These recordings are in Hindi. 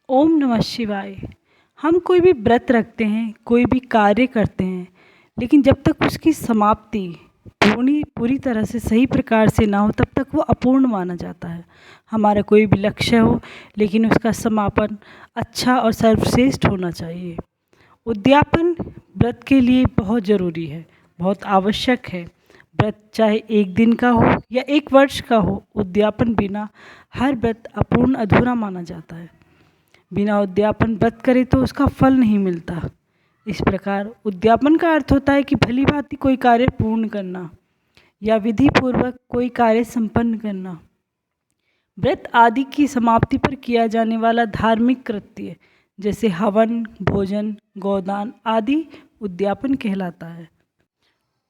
ओम नमः शिवाय। हम कोई भी व्रत रखते हैं, कोई भी कार्य करते हैं, लेकिन जब तक उसकी समाप्ति पूरी तरह से सही प्रकार से ना हो तब तक वो अपूर्ण माना जाता है। हमारा कोई भी लक्ष्य हो लेकिन उसका समापन अच्छा और सर्वश्रेष्ठ होना चाहिए। उद्यापन व्रत के लिए बहुत ज़रूरी है, बहुत आवश्यक है। व्रत चाहे एक दिन का हो या एक वर्ष का हो, उद्यापन बिना हर व्रत अपूर्ण अधूरा माना जाता है। बिना उद्यापन व्रत करे तो उसका फल नहीं मिलता। इस प्रकार उद्यापन का अर्थ होता है कि भली भांति कोई कार्य पूर्ण करना या विधि पूर्वक कोई कार्य संपन्न करना। व्रत आदि की समाप्ति पर किया जाने वाला धार्मिक कृत्य जैसे हवन, भोजन, गोदान आदि उद्यापन कहलाता है।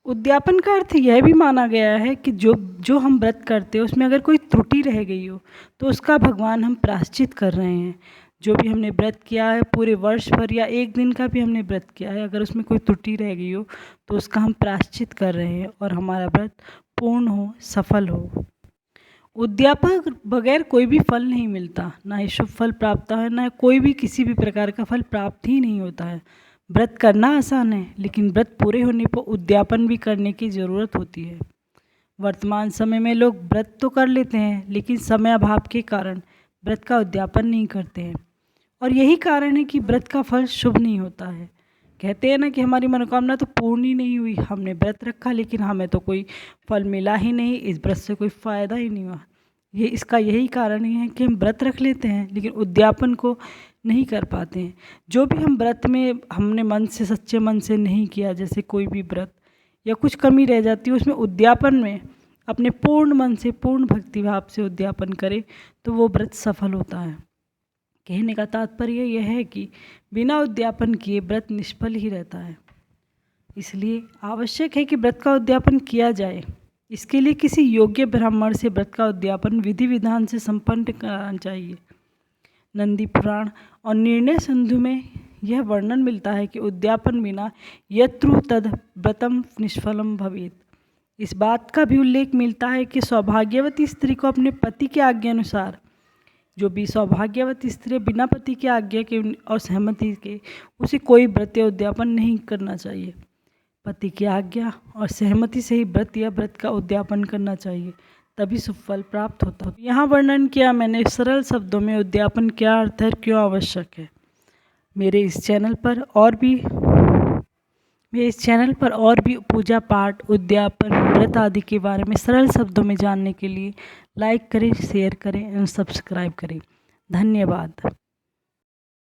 उद्यापन का अर्थ यह भी माना गया है कि जो हम व्रत करते हैं उसमें अगर कोई त्रुटि रह गई हो तो उसका भगवान हम प्रायश्चित कर रहे हैं। जो भी हमने व्रत किया है पूरे वर्ष भर या एक दिन का भी हमने व्रत किया है, अगर उसमें कोई त्रुटि रह गई हो तो उसका हम प्रायश्चित कर रहे हैं और हमारा व्रत पूर्ण हो, सफल हो। उद्यापन बगैर कोई भी फल नहीं मिलता, ना ही शुभ फल प्राप्त है, ना कोई भी किसी भी प्रकार का फल प्राप्त ही नहीं होता है। व्रत करना आसान है लेकिन व्रत पूरे होने पर उद्यापन भी करने की ज़रूरत होती है। वर्तमान समय में लोग व्रत तो कर लेते हैं लेकिन समय अभाव के कारण व्रत का उद्यापन नहीं करते हैं और यही कारण है कि व्रत का फल शुभ नहीं होता है। कहते हैं ना कि हमारी मनोकामना तो पूर्ण ही नहीं हुई, हमने व्रत रखा लेकिन हमें तो कोई फल मिला ही नहीं, इस व्रत से कोई फ़ायदा ही नहीं हुआ। इसका यही कारण ही है कि हम व्रत रख लेते हैं लेकिन उद्यापन को नहीं कर पाते हैं। जो भी हम व्रत में हमने मन से, सच्चे मन से नहीं किया, जैसे कोई भी व्रत या कुछ कमी रह जाती है उसमें उद्यापन में अपने पूर्ण मन से, पूर्ण भक्ति भाव से उद्यापन करें तो वो व्रत सफल होता है। कहने का तात्पर्य यह है कि बिना उद्यापन किए व्रत निष्फल ही रहता है। इसलिए आवश्यक है कि व्रत का उद्यापन किया जाए। इसके लिए किसी योग्य ब्राह्मण से व्रत का उद्यापन विधि विधान से संपन्न कराना चाहिए। नंदी पुराण और निर्णय सिंधु में यह वर्णन मिलता है कि उद्यापन बिना यत्रु तद व्रतम निष्फलम भवेत्। इस बात का भी उल्लेख मिलता है कि सौभाग्यवती स्त्री को अपने पति के आज्ञा अनुसार, जो भी सौभाग्यवती स्त्री बिना पति के आज्ञा के और सहमति के, उसे कोई व्रत या उद्यापन नहीं करना चाहिए। पति की आज्ञा और सहमति से ही व्रत या व्रत का उद्यापन करना चाहिए, तभी शुभ फल प्राप्त होता है। यहाँ वर्णन किया मैंने सरल शब्दों में उद्यापन क्या अर्थ है, क्यों आवश्यक है। मेरे इस चैनल पर और भी पूजा पाठ, उद्यापन, व्रत आदि के बारे में सरल शब्दों में जानने के लिए लाइक करें, शेयर करें एवं सब्सक्राइब करें। धन्यवाद।